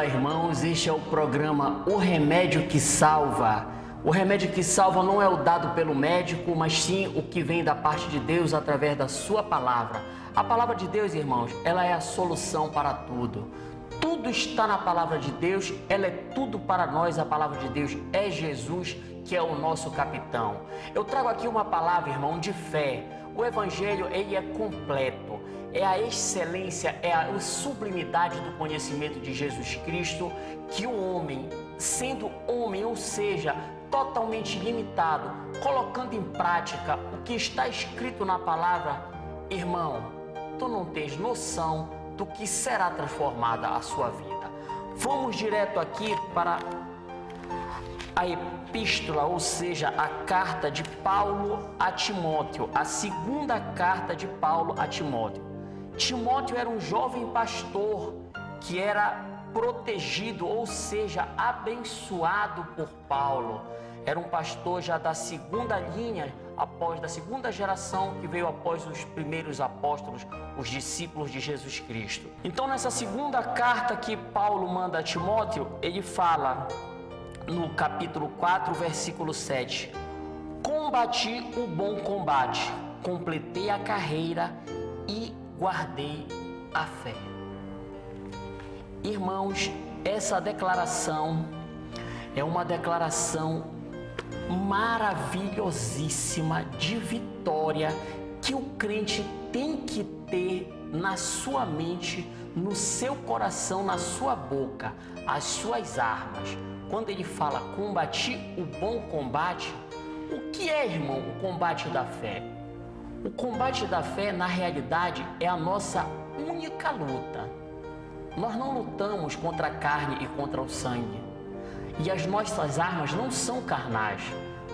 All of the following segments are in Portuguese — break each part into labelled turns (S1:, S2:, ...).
S1: Olá, irmãos, este é o programa O Remédio que Salva. O remédio que salva não é o dado pelo médico, mas sim o que vem da parte de Deus através da sua palavra. A palavra de Deus, irmãos, ela é a solução para tudo. Tudo está na palavra de Deus, ela é tudo para nós. A palavra de Deus é Jesus, que é o nosso capitão. Eu trago aqui uma palavra, irmão, de fé. O evangelho, ele é completo. É a excelência, é a sublimidade do conhecimento de Jesus Cristo, que o homem, sendo homem, ou seja, totalmente limitado, colocando em prática o que está escrito na palavra, irmão, tu não tens noção do que será transformada a sua vida. Vamos direto aqui para a epístola, ou seja, a carta de Paulo a Timóteo, a segunda carta de Paulo a Timóteo. Timóteo era um jovem pastor que era protegido, ou seja, abençoado por Paulo. Era um pastor já da segunda linha, da segunda geração que veio após os primeiros apóstolos, os discípulos de Jesus Cristo. Então, nessa segunda carta que Paulo manda a Timóteo, ele fala no capítulo 4, versículo 7: combati o bom combate, completei a carreira e guardei a fé. Irmãos, essa declaração é uma declaração maravilhosíssima de vitória que o crente tem que ter na sua mente, no seu coração, na sua boca, as suas armas. Quando ele fala combati o bom combate, o que é, irmão, o combate da fé? O combate da fé, na realidade, é a nossa única luta. Nós não lutamos contra a carne e contra o sangue. E as nossas armas não são carnais,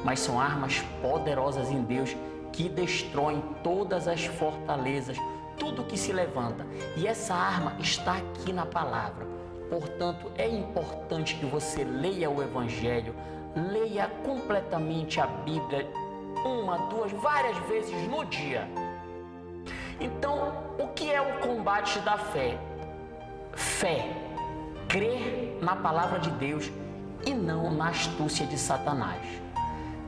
S1: mas são armas poderosas em Deus que destroem todas as fortalezas, tudo que se levanta. E essa arma está aqui na palavra. Portanto, é importante que você leia o Evangelho, leia completamente a Bíblia, uma, duas, várias vezes no dia. Então, o que é o combate da fé? Fé, crer na palavra de Deus e não na astúcia de Satanás.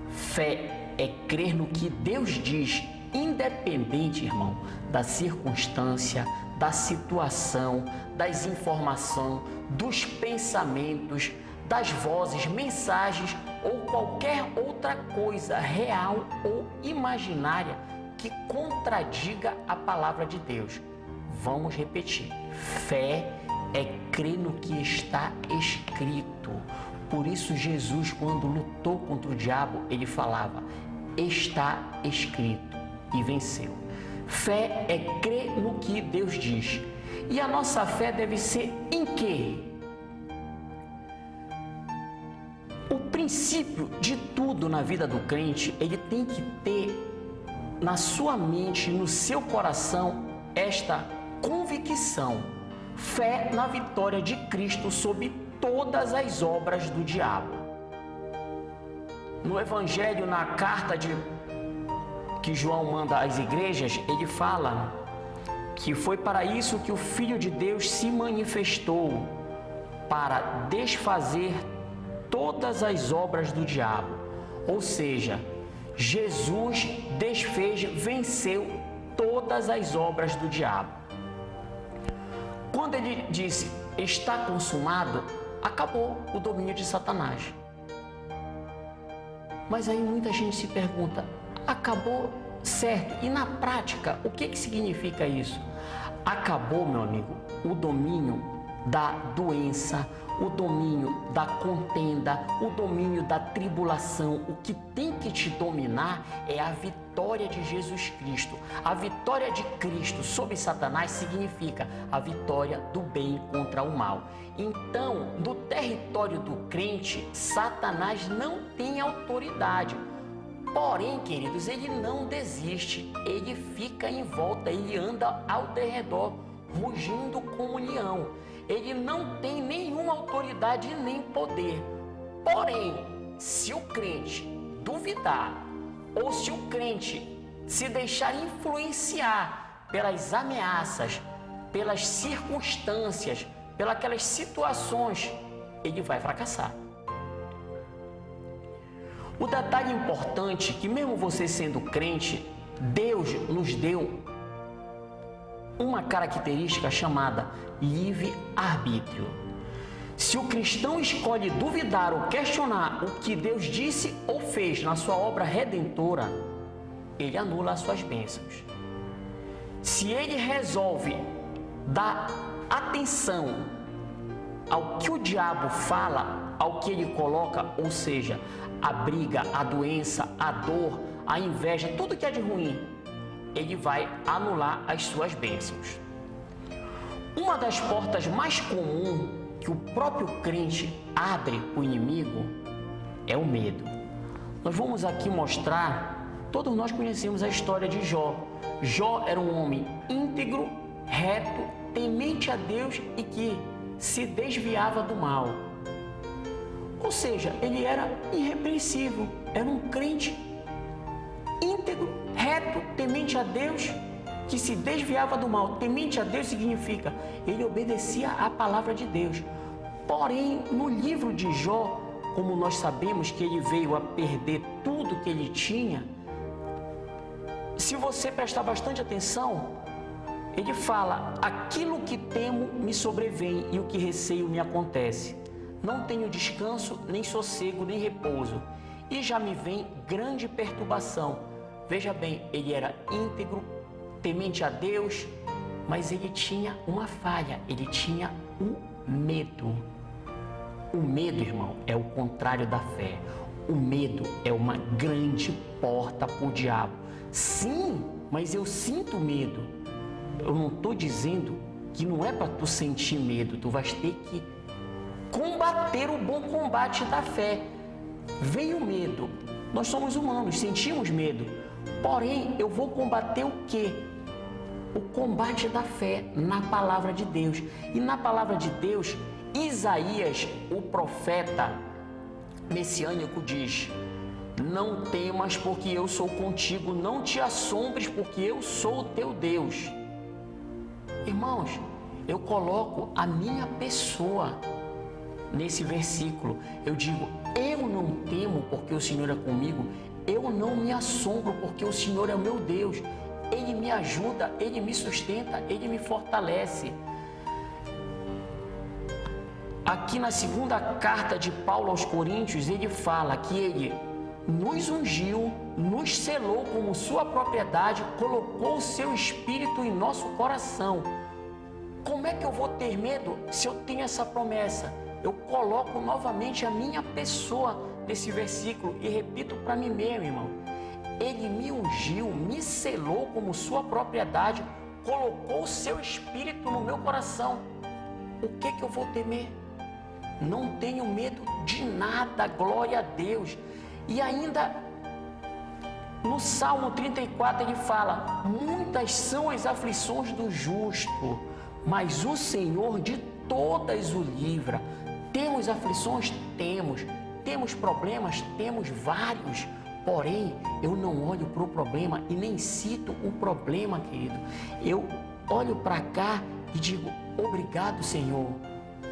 S1: Fé é crer no que Deus diz, independente, irmão, da circunstância, da situação, das informações, dos pensamentos, das vozes, mensagens ou qualquer outra coisa real ou imaginária que contradiga a palavra de Deus. Vamos repetir. Fé é crer no que está escrito. Por isso Jesus, quando lutou contra o diabo, ele falava: está escrito, e venceu. Fé é crer no que Deus diz. E a nossa fé deve ser em quê? O princípio de tudo na vida do crente, ele tem que ter na sua mente, no seu coração, esta convicção: fé na vitória de Cristo sobre todas as obras do diabo. No Evangelho, na carta que João manda às igrejas, ele fala que foi para isso que o Filho de Deus se manifestou, para desfazer todas as obras do diabo. Ou seja, Jesus desfez, venceu todas as obras do diabo. Quando ele disse está consumado, acabou o domínio de Satanás. Mas aí muita gente se pergunta: acabou, certo? E na prática, o que significa isso? Acabou, meu amigo, o domínio da doença, o domínio da contenda, o domínio da tribulação. O que tem que te dominar é a vitória de Jesus Cristo. A vitória de Cristo sobre Satanás significa a vitória do bem contra o mal. Então, no território do crente, Satanás não tem autoridade. Porém, queridos, ele não desiste, ele fica em volta, ele anda ao derredor, rugindo como leão. Ele não tem nenhuma autoridade nem poder. Porém, se o crente duvidar, ou se o crente se deixar influenciar pelas ameaças, pelas circunstâncias, pelas situações, ele vai fracassar. O detalhe importante é que mesmo você sendo crente, Deus nos deu uma característica chamada livre-arbítrio. Se o cristão escolhe duvidar ou questionar o que Deus disse ou fez na sua obra redentora, ele anula as suas bênçãos. Se ele resolve dar atenção ao que o diabo fala, ao que ele coloca, ou seja, a briga, a doença, a dor, a inveja, tudo que é de ruim, ele vai anular as suas bênçãos. Uma das portas mais comuns que o próprio crente abre para o inimigo é o medo. Nós vamos aqui mostrar, todos nós conhecemos a história de Jó. Jó era um homem íntegro, reto, temente a Deus e que se desviava do mal. Ou seja, ele era irrepreensível, era um crente íntegro, reto, temente a Deus, que se desviava do mal. Temente a Deus significa ele obedecia à palavra de Deus. Porém, no livro de Jó, como nós sabemos que ele veio a perder tudo que ele tinha, se você prestar bastante atenção, ele fala: aquilo que temo me sobrevém e o que receio me acontece. Não tenho descanso, nem sossego, nem repouso, e já me vem grande perturbação. Veja bem, ele era íntegro, temente a Deus, mas ele tinha uma falha, ele tinha o medo. O medo, irmão, é o contrário da fé. O medo é uma grande porta para o diabo. Sim, mas eu sinto medo. Eu não estou dizendo que não é para tu sentir medo, tu vais ter que combater o bom combate da fé. Vem o medo, nós somos humanos, sentimos medo, porém eu vou combater o quê? O combate da fé na palavra de Deus. E na palavra de Deus, Isaías, o profeta messiânico, diz: não temas porque eu sou contigo, não te assombres porque eu sou o teu Deus. Irmãos, eu coloco a minha pessoa nesse versículo. Eu digo: eu não temo porque o Senhor é comigo, eu não me assombro porque o Senhor é o meu Deus. Ele me ajuda, Ele me sustenta, Ele me fortalece. Aqui na segunda carta de Paulo aos Coríntios, ele fala que Ele nos ungiu, nos selou como sua propriedade, colocou o seu Espírito em nosso coração. Como é que eu vou ter medo se eu tenho essa promessa? Eu coloco novamente a minha pessoa nesse versículo e repito para mim mesmo, irmão. Ele me ungiu, me selou como sua propriedade, colocou o seu Espírito no meu coração. O que eu vou temer? Não tenho medo de nada, glória a Deus. E ainda no Salmo 34 ele fala: muitas são as aflições do justo, mas o Senhor de todas o livra. Temos aflições? Temos. Temos problemas? Temos vários. Porém, eu não olho para o problema e nem cito o problema, querido. Eu olho para cá e digo: obrigado, Senhor,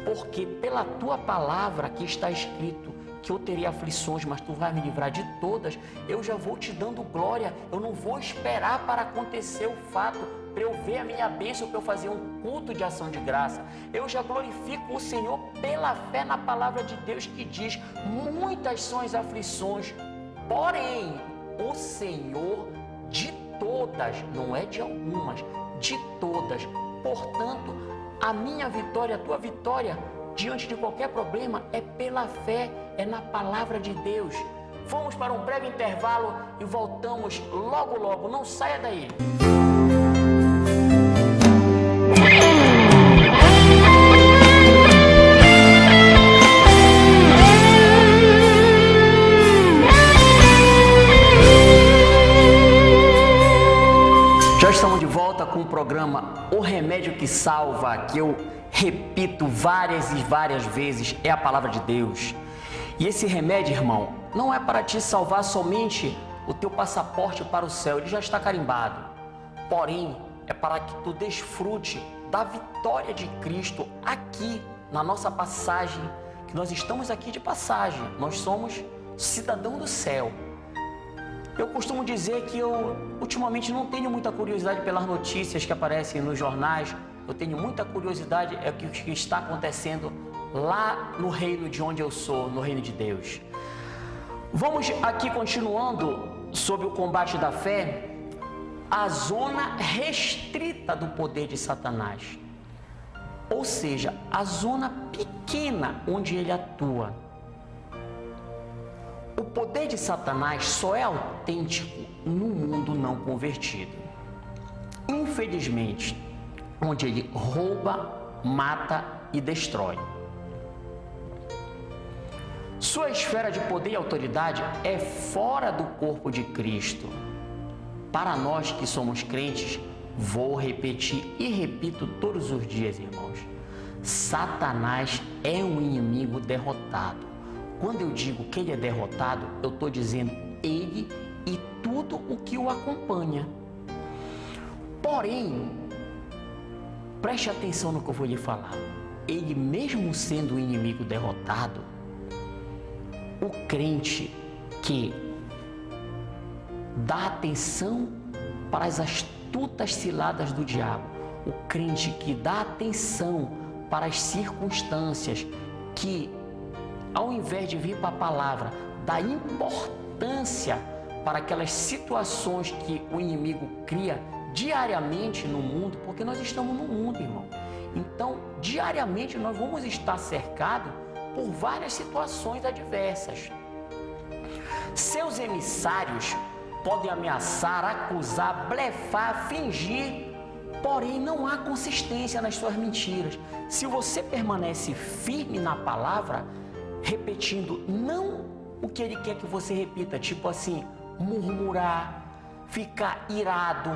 S1: porque pela tua palavra que está escrito que eu teria aflições, mas tu vai me livrar de todas. Eu já vou te dando glória. Eu não vou esperar para acontecer o fato, para eu ver a minha bênção, para eu fazer um culto de ação de graça. Eu já glorifico o Senhor pela fé na palavra de Deus que diz: muitas são as aflições, porém o Senhor de todas, não é de algumas, de todas. Portanto, a minha vitória, a tua vitória diante de qualquer problema é pela fé, é na palavra de Deus. Vamos para um breve intervalo e voltamos logo logo. Não saia daí. Já estamos de volta com o programa O Remédio que Salva, que eu repito várias e várias vezes, é a palavra de Deus. E esse remédio, irmão, não é para te salvar somente o teu passaporte para o céu, ele já está carimbado. Porém, é para que tu desfrute da vitória de Cristo aqui na nossa passagem, que nós estamos aqui de passagem, nós somos cidadão do céu. Eu costumo dizer que eu ultimamente não tenho muita curiosidade pelas notícias que aparecem nos jornais, eu tenho muita curiosidade é o que está acontecendo lá no reino de onde eu sou, no reino de Deus. Vamos aqui continuando sobre o combate da fé, a zona restrita do poder de Satanás. Ou seja, a zona pequena onde ele atua. O poder de Satanás só é autêntico no mundo não convertido. Infelizmente, onde ele rouba, mata e destrói. Sua esfera de poder e autoridade é fora do corpo de Cristo. Para nós que somos crentes, vou repetir e repito todos os dias, irmãos. Satanás é um inimigo derrotado. Quando eu digo que ele é derrotado, eu estou dizendo ele e tudo o que o acompanha. Porém, preste atenção no que eu vou lhe falar. Ele mesmo sendo o inimigo derrotado, o crente que dá atenção para as astutas ciladas do diabo, o crente que dá atenção para as circunstâncias, que ao invés de vir para a palavra, dá importância para aquelas situações que o inimigo cria diariamente no mundo, porque nós estamos no mundo, irmão. Então, diariamente nós vamos estar cercados por várias situações adversas. Seus emissários podem ameaçar, acusar, blefar, fingir, porém não há consistência nas suas mentiras. Se você permanece firme na palavra, repetindo não o que ele quer que você repita, tipo assim, murmurar, ficar irado.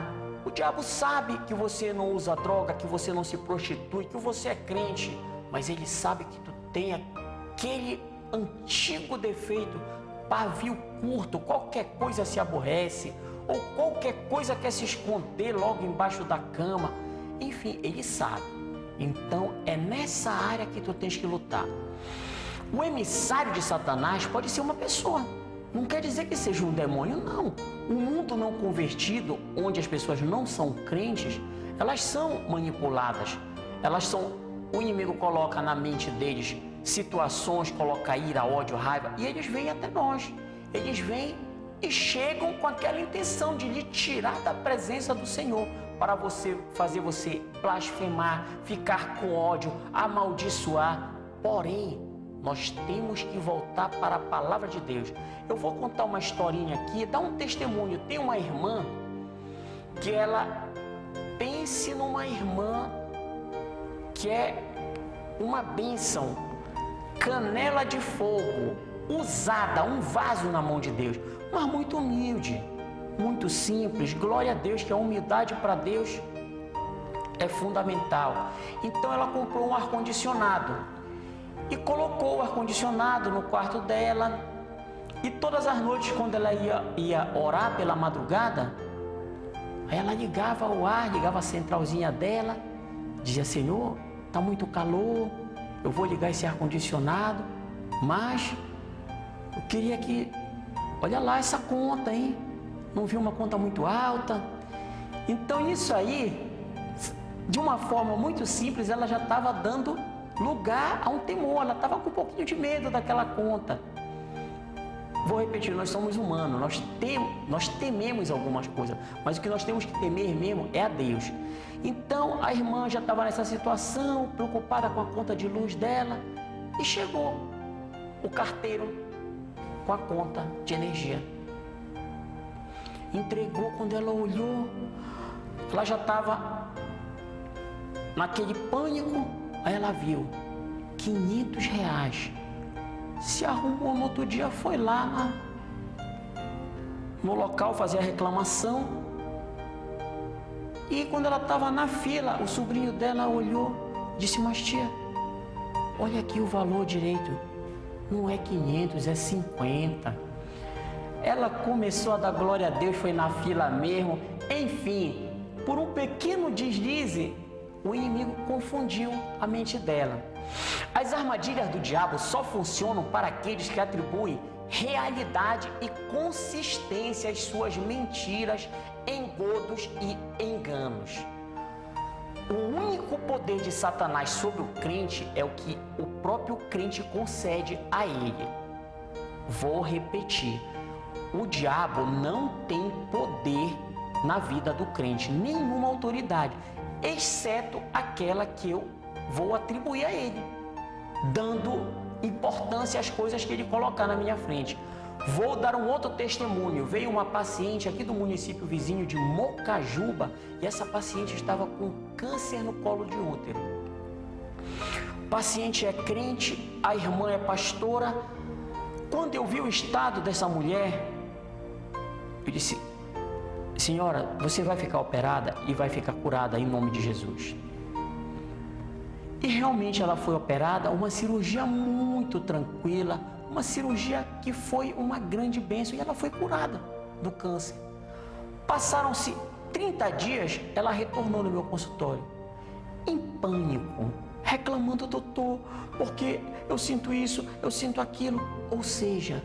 S1: O diabo sabe que você não usa droga, que você não se prostitui, que você é crente, mas ele sabe que tu tem aquele antigo defeito, pavio curto, qualquer coisa se aborrece, ou qualquer coisa quer se esconder logo embaixo da cama. Enfim, ele sabe. Então é nessa área que tu tens que lutar. O emissário de Satanás pode ser uma pessoa, não quer dizer que seja um demônio, não. O mundo não convertido, onde as pessoas não são crentes, elas são manipuladas, o inimigo coloca na mente deles situações, coloca ira, ódio, raiva, e eles vêm até nós. Eles vêm e chegam com aquela intenção de lhe tirar da presença do Senhor, para fazer você blasfemar, ficar com ódio, amaldiçoar. Porém, nós temos que voltar para a palavra de Deus. Eu vou contar uma historinha aqui, dar um testemunho. Tem uma irmã que pense numa irmã que é uma bênção, canela de fogo, usada, um vaso na mão de Deus, mas muito humilde, muito simples. Glória a Deus, que a humildade para Deus é fundamental. Então ela comprou um ar-condicionado e colocou o ar-condicionado no quarto dela, e todas as noites, quando ela ia orar pela madrugada, aí ela ligava o ar, ligava a centralzinha dela, dizia: Senhor, está muito calor, eu vou ligar esse ar-condicionado, mas eu queria que, olha lá essa conta, hein? Não viu uma conta muito alta? Então isso aí, de uma forma muito simples, ela já estava dando lugar a um temor, ela estava com um pouquinho de medo daquela conta. Vou repetir, nós somos humanos, nós tememos algumas coisas, mas o que nós temos que temer mesmo é a Deus. Então a irmã já estava nessa situação, preocupada com a conta de luz dela, e chegou o carteiro com a conta de energia. Entregou, quando ela olhou, ela já estava naquele pânico. Aí ela viu R$500. Se arrumou no outro dia, foi lá no local fazer a reclamação. E quando ela estava na fila, o sobrinho dela olhou, disse: mas tia, olha aqui o valor direito, não é 500, é 50. Ela começou a dar glória a Deus, foi na fila mesmo. Enfim, por um pequeno deslize, O inimigo confundiu a mente dela. As armadilhas do diabo só funcionam para aqueles que atribuem realidade e consistência às suas mentiras, engodos e enganos. O único poder de Satanás sobre o crente é o que o próprio crente concede a ele. Vou repetir: o diabo não tem poder na vida do crente, nenhuma autoridade, exceto aquela que eu vou atribuir a ele, dando importância às coisas que ele colocar na minha frente. Vou dar um outro testemunho. Veio uma paciente aqui do município vizinho de Mocajuba e essa paciente estava com câncer no colo de útero. O paciente é crente, a irmã é pastora. Quando eu vi o estado dessa mulher, eu disse: senhora, você vai ficar operada e vai ficar curada em nome de Jesus. E realmente ela foi operada, uma cirurgia muito tranquila, uma cirurgia que foi uma grande bênção, e ela foi curada do câncer. Passaram-se 30 dias, ela retornou no meu consultório, em pânico, reclamando: doutor, porque eu sinto isso, eu sinto aquilo. Ou seja,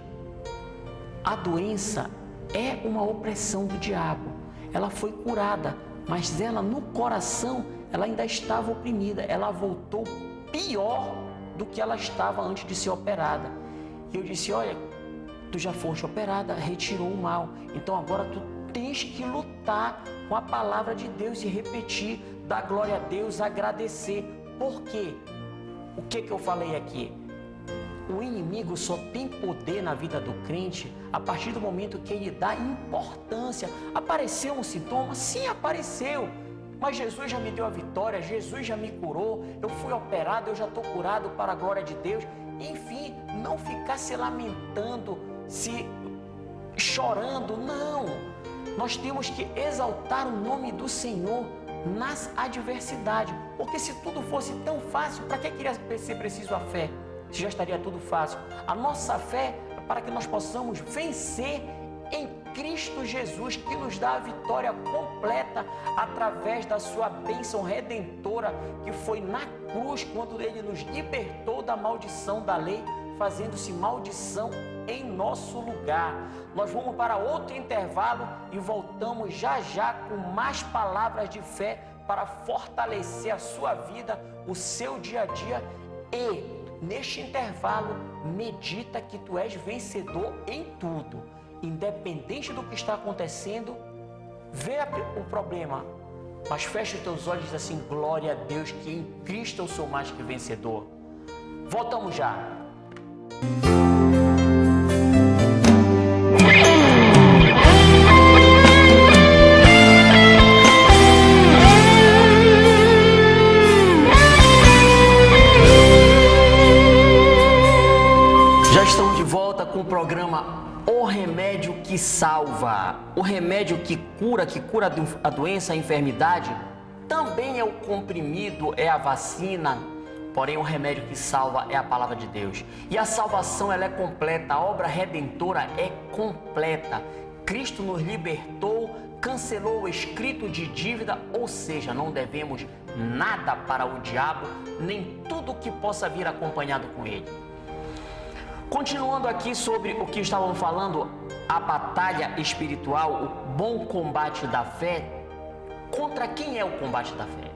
S1: a doença é uma opressão do diabo. Ela foi curada, mas ela no coração, ela ainda estava oprimida. Ela voltou pior do que ela estava antes de ser operada. E eu disse: olha, tu já foste operada, retirou o mal, então agora tu tens que lutar com a palavra de Deus e repetir, dar glória a Deus, agradecer. Por quê? O que eu falei aqui? O inimigo só tem poder na vida do crente a partir do momento que ele dá importância. Apareceu um sintoma? Sim, apareceu. Mas Jesus já me deu a vitória, Jesus já me curou, eu fui operado, eu já estou curado para a glória de Deus. Enfim, não ficar se lamentando, se chorando, não. Nós temos que exaltar o nome do Senhor nas adversidades, porque se tudo fosse tão fácil, para que iria ser preciso a fé? Se já estaria tudo fácil. A nossa fé é para que nós possamos vencer em Cristo Jesus, que nos dá a vitória completa através da sua bênção redentora, que foi na cruz, quando ele nos libertou da maldição da lei, fazendo-se maldição em nosso lugar. Nós vamos para outro intervalo e voltamos já já com mais palavras de fé para fortalecer a sua vida, o seu dia a dia. E neste intervalo, medita que tu és vencedor em tudo. Independente do que está acontecendo, vê o problema, mas fecha os teus olhos e diz assim: glória a Deus, que em Cristo eu sou mais que vencedor. Voltamos já. Já estamos de volta com o programa O Remédio que Salva. O remédio que cura a doença, a enfermidade, também é o comprimido, é a vacina. Porém, o remédio que salva é a palavra de Deus. E a salvação, ela é completa, a obra redentora é completa. Cristo nos libertou, cancelou o escrito de dívida, ou seja, não devemos nada para o diabo, nem tudo que possa vir acompanhado com ele. Continuando aqui sobre o que estávamos falando, a batalha espiritual, o bom combate da fé. Contra quem é o combate da fé?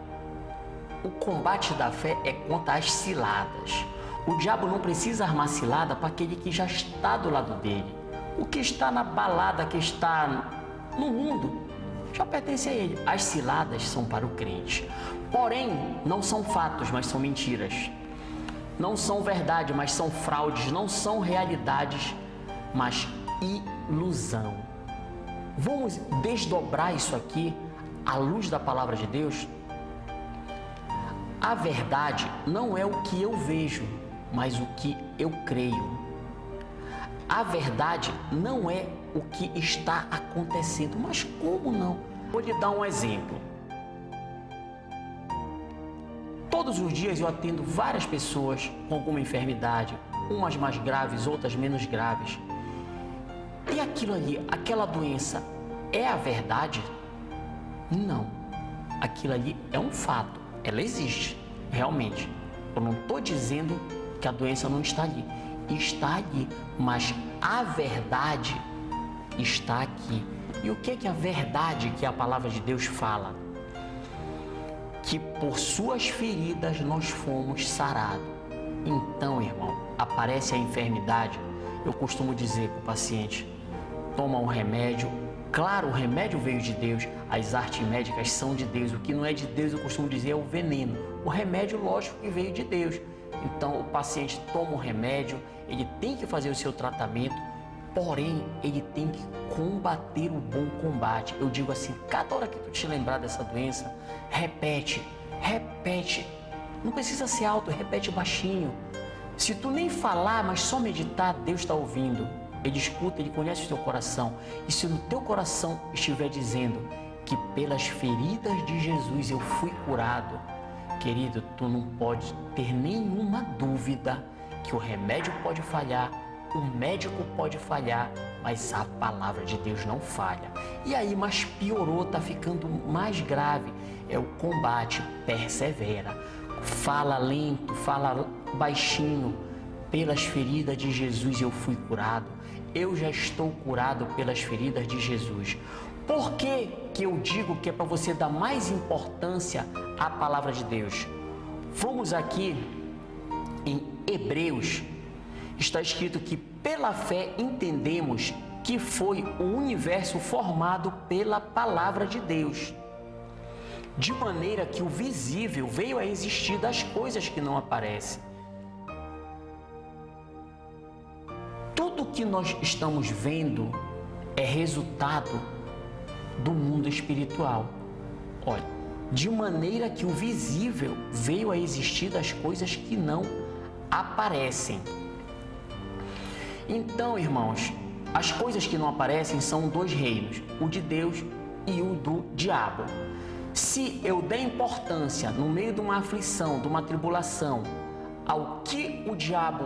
S1: O combate da fé é contra as ciladas. O diabo não precisa armar cilada para aquele que já está do lado dele. O que está na balada, que está no mundo, já pertence a ele. As ciladas são para o crente. Porém, não são fatos, mas são mentiras. Não são verdade, mas são fraudes. Não são realidades, mas ilusão. Vamos desdobrar isso aqui à luz da palavra de Deus? A verdade não é o que eu vejo, mas o que eu creio. A verdade não é o que está acontecendo, mas como não? Vou lhe dar um exemplo. Todos os dias eu atendo várias pessoas com alguma enfermidade, umas mais graves, outras menos graves. E aquilo ali, aquela doença, é a verdade? Não. Aquilo ali é um fato. ela existe, realmente. Eu não estou dizendo que a doença não está ali. Está ali, mas a verdade está aqui. E o que é a verdade que a palavra de Deus fala? Que por suas feridas nós fomos sarados. Então, irmão, aparece a enfermidade, eu costumo dizer para o paciente, toma um remédio. Claro, o remédio veio de Deus, as artes médicas são de Deus. O que não é de Deus, eu costumo dizer, é o veneno. O remédio, lógico, que veio de Deus. Então, o paciente toma o remédio, ele tem que fazer o seu tratamento, porém, ele tem que combater o bom combate. Eu digo assim, cada hora que tu te lembrar dessa doença, repete. Não precisa ser alto, repete baixinho. Se tu nem falar, mas só meditar, Deus está ouvindo. Ele escuta, Ele conhece o teu coração. E se no teu coração estiver dizendo que pelas feridas de Jesus eu fui curado, querido, tu não pode ter nenhuma dúvida que o remédio pode falhar, o médico pode falhar, mas a palavra de Deus não falha. E aí, mas piorou, tá ficando mais grave. É o combate, persevera. Fala lento, fala baixinho. Pelas feridas de Jesus eu fui curado. Eu já estou curado pelas feridas de Jesus. Por que eu digo que é para você dar mais importância à palavra de Deus? Vamos aqui em Hebreus. Está escrito que pela fé entendemos que foi o universo formado pela palavra de Deus, de maneira que o visível veio a existir das coisas que não aparecem. Tudo que nós estamos vendo é resultado do mundo espiritual. Olha, de maneira que o visível veio a existir das coisas que não aparecem. Então, irmãos, as coisas que não aparecem são dois reinos, o de Deus e o do diabo. Se eu der importância no meio de uma aflição, de uma tribulação, ao que o diabo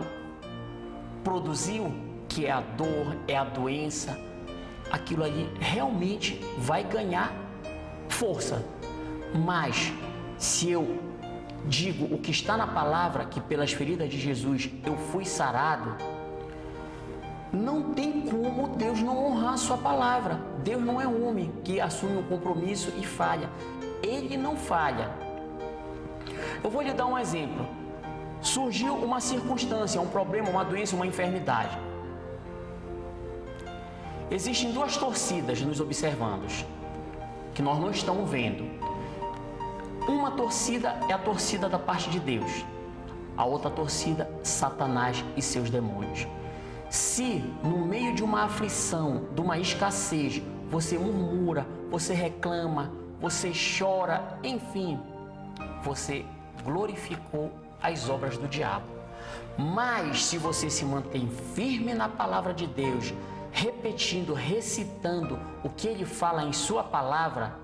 S1: produziu, que é a dor, é a doença, aquilo ali realmente vai ganhar força. Mas se eu digo o que está na palavra, que pelas feridas de Jesus eu fui sarado, não tem como Deus não honrar a sua palavra. Deus não é homem que assume um compromisso e falha. Ele não falha. Eu vou lhe dar um exemplo. Surgiu uma circunstância, um problema, uma doença, uma enfermidade. Existem duas torcidas nos observando, que nós não estamos vendo. Uma torcida é a torcida da parte de Deus. A outra torcida, Satanás e seus demônios. Se no meio de uma aflição, de uma escassez, você murmura, você reclama, você chora, enfim, você glorificou as obras do diabo. Mas se você se mantém firme na palavra de Deus, repetindo, recitando o que Ele fala em sua palavra,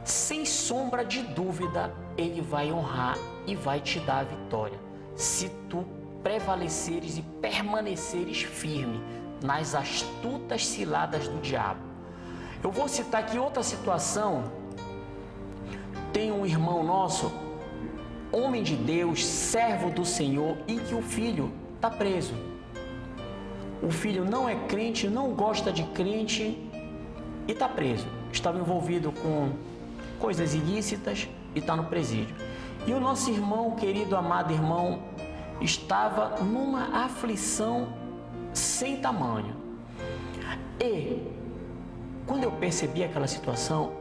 S1: sem sombra de dúvida, Ele vai honrar e vai te dar a vitória. Se tu prevaleceres e permaneceres firme nas astutas ciladas do diabo. Eu vou citar aqui outra situação. Tem um irmão nosso, homem de Deus, servo do Senhor, e que o filho está preso. O filho não é crente, não gosta de crente e está preso. Estava envolvido com coisas ilícitas e está no presídio. E o nosso irmão, querido, amado irmão, estava numa aflição sem tamanho. E quando eu percebi aquela situação,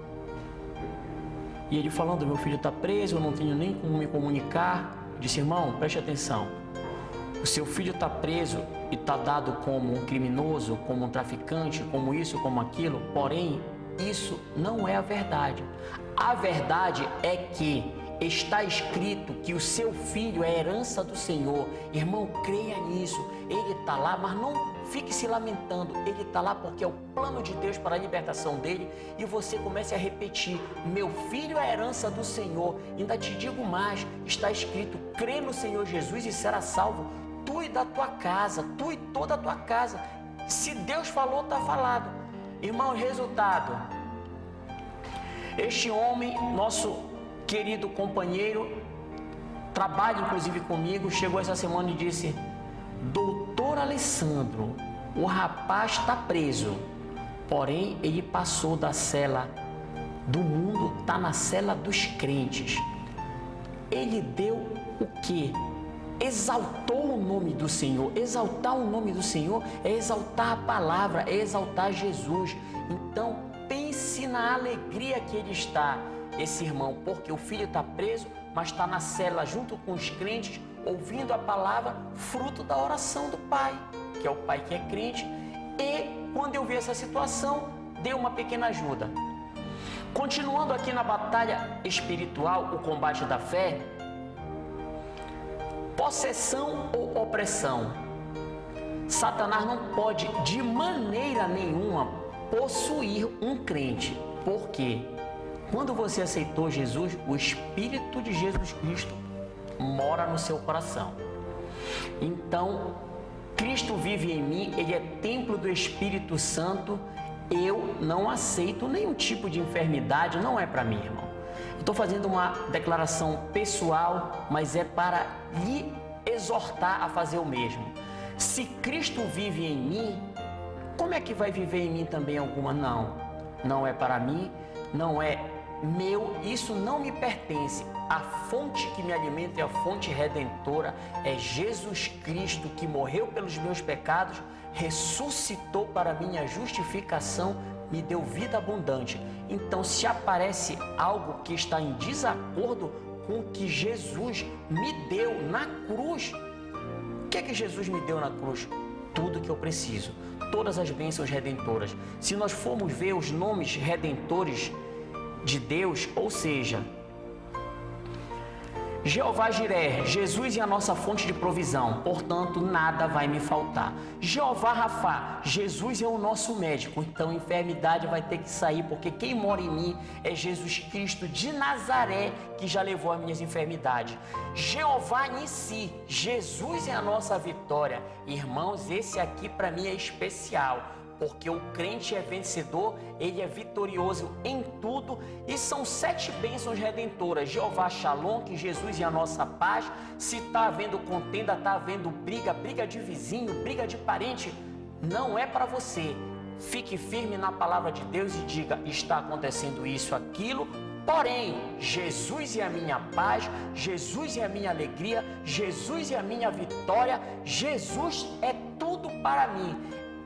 S1: e ele falando, meu filho está preso, eu não tenho nem como me comunicar, eu disse, irmão, preste atenção, o seu filho está preso e está dado como um criminoso, como um traficante, como isso, como aquilo, porém, isso não é a verdade. A verdade é que está escrito que o seu filho é herança do Senhor. Irmão, creia nisso. Ele está lá, mas não fique se lamentando. Ele está lá porque é o plano de Deus para a libertação dele. E você comece a repetir, meu filho é herança do Senhor. Ainda te digo mais, está escrito, crê no Senhor Jesus e será salvo, tu e da tua casa, tu e toda a tua casa. Se Deus falou, está falado. Irmão, resultado, este homem, nosso querido companheiro, trabalha inclusive comigo, chegou essa semana e disse: doutor Alessandro, o rapaz está preso, porém ele passou da cela do mundo, está na cela dos crentes. Ele deu o quê? Exaltou o nome do Senhor. Exaltar o nome do Senhor é exaltar a palavra, é exaltar Jesus. Então pense na alegria que ele está, esse irmão, porque o filho está preso, mas está na cela junto com os crentes, ouvindo a palavra, fruto da oração do pai, que é o pai que é crente. E quando eu vi essa situação, dei uma pequena ajuda. Continuando aqui na batalha espiritual, o combate da fé, possessão ou opressão. Satanás não pode de maneira nenhuma possuir um crente. Por quê? Quando você aceitou Jesus, o Espírito de Jesus Cristo mora no seu coração. Então, Cristo vive em mim, ele é templo do Espírito Santo. Eu não aceito nenhum tipo de enfermidade, não é para mim, irmão. Estou fazendo uma declaração pessoal, mas é para lhe exortar a fazer o mesmo. Se Cristo vive em mim, como é que vai viver em mim também alguma? Não, não é para mim, não é meu, isso não me pertence. A fonte que me alimenta é a fonte redentora, é Jesus Cristo, que morreu pelos meus pecados, ressuscitou para minha justificação, me deu vida abundante. Então, se aparece algo que está em desacordo com o que Jesus me deu na cruz, o que é que Jesus me deu na cruz? Tudo que eu preciso, todas as bênçãos redentoras. Se nós formos ver os nomes redentores de Deus, ou seja, Jeová Jiré, Jesus é a nossa fonte de provisão, portanto nada vai me faltar. Jeová Rafá, Jesus é o nosso médico, então a enfermidade vai ter que sair, porque quem mora em mim é Jesus Cristo de Nazaré, que já levou as minhas enfermidades. Jeová Nissi, Jesus é a nossa vitória. Irmãos, esse aqui para mim é especial, porque o crente é vencedor, ele é vitorioso em tudo, e são 7 bênçãos redentoras. Jeová Shalom, que Jesus é a nossa paz. Se está havendo contenda, está havendo briga, briga de vizinho, briga de parente, não é para você. Fique firme na palavra de Deus e diga: está acontecendo isso, aquilo, porém, Jesus é a minha paz, Jesus é a minha alegria, Jesus é a minha vitória, Jesus é tudo para mim.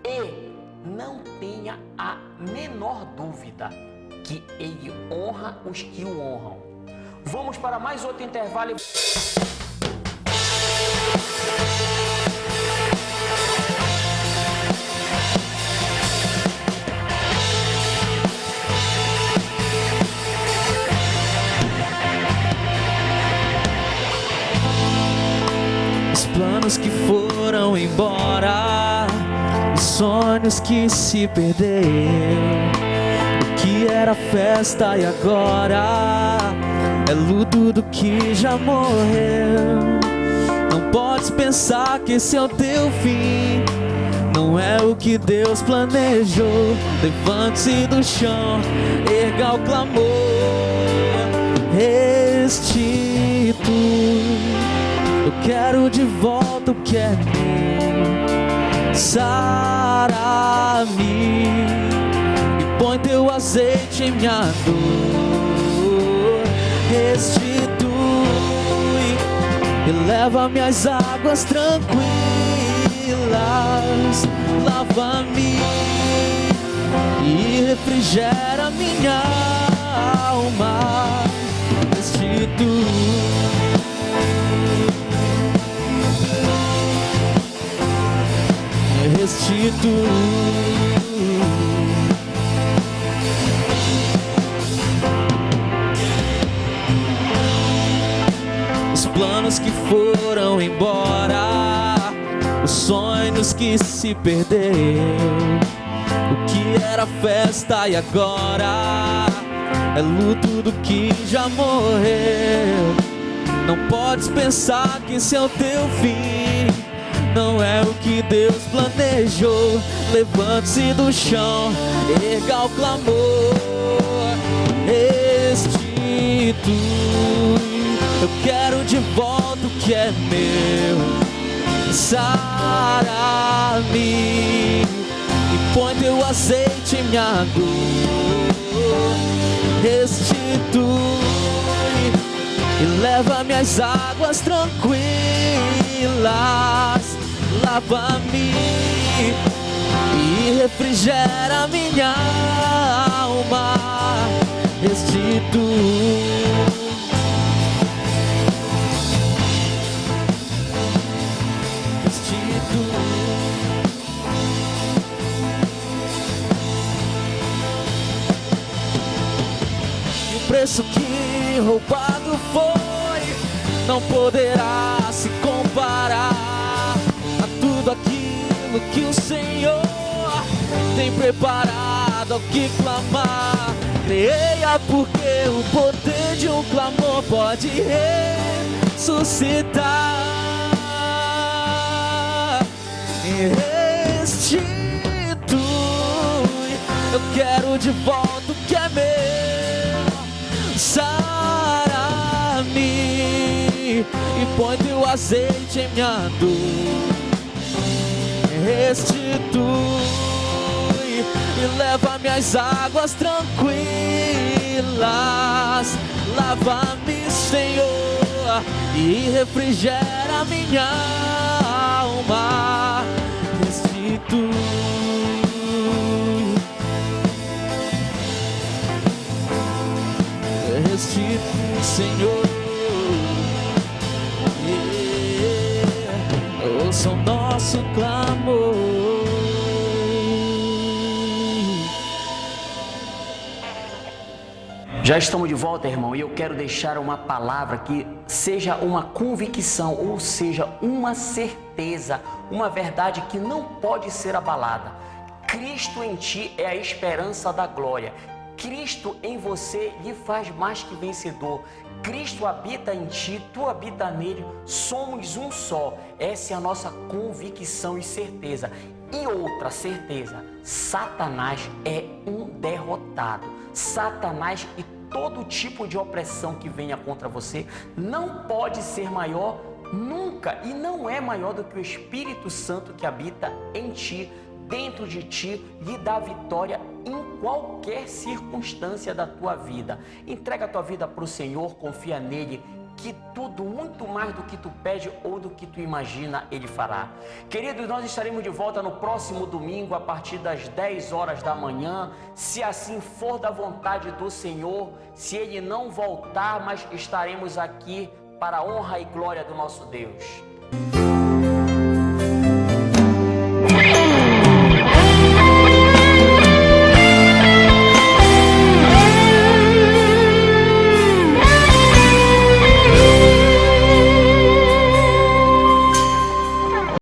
S1: E não tenha a menor dúvida que ele honra os que o honram. Vamos para mais outro intervalo.
S2: Os planos que foram embora, os sonhos que se perderam, o que era festa e agora é luto do que já morreu. Não podes pensar que esse é o teu fim, não é o que Deus planejou. Levante-se do chão, erga o clamor, restitui. Eu quero de volta o que é meu, sara-me e põe teu azeite em minha dor. Restitui e leva-me às águas tranquilas, lava-me e refrigera minha alma. Restitui. Restitui. Os planos que foram embora, os sonhos que se perderam, o que era festa e agora é luto do que já morreu. Não podes pensar que esse é o teu fim, não é o que Deus planejou. Levante-se do chão, erga o clamor, restitui. eu quero de volta o que é meu. Sara-me e põe teu azeite em minha dor. Restitui e leva minhas águas tranquilas. Lava-me e refrigera minha alma. Restitui. O preço que roubado foi não poderá se comparar a tudo aquilo que o Senhor tem preparado ao que clamar. Creia, porque o poder de um clamor pode ressuscitar. Restitui, eu quero de volta o que é meu. Sara-me e põe teu azeite em minha dor. Restitui e leva minhas águas tranquilas. Lava-me, Senhor, e refrigera minha alma. Restitui. Restitui, Senhor. Ouça o nosso clamor.
S1: Já estamos de volta, irmão, e eu quero deixar uma palavra que seja uma convicção, ou seja, uma certeza, uma verdade que não pode ser abalada. Cristo em ti é a esperança da glória. Cristo em você lhe faz mais que vencedor. Cristo habita em ti, tu habita nele, somos um só. Essa é a nossa convicção e certeza. E outra certeza, Satanás é um derrotado. Satanás e todo tipo de opressão que venha contra você não pode ser maior nunca, e não é maior do que o Espírito Santo que habita em ti, dentro de ti, lhe dá vitória em qualquer circunstância da tua vida. Entrega a tua vida para o Senhor, confia nele, que tudo, muito mais do que tu pede ou do que tu imagina, ele fará. Queridos, nós estaremos de volta no próximo domingo, a partir das 10 horas da manhã, se assim for da vontade do Senhor, se ele não voltar, mas estaremos aqui para a honra e glória do nosso Deus.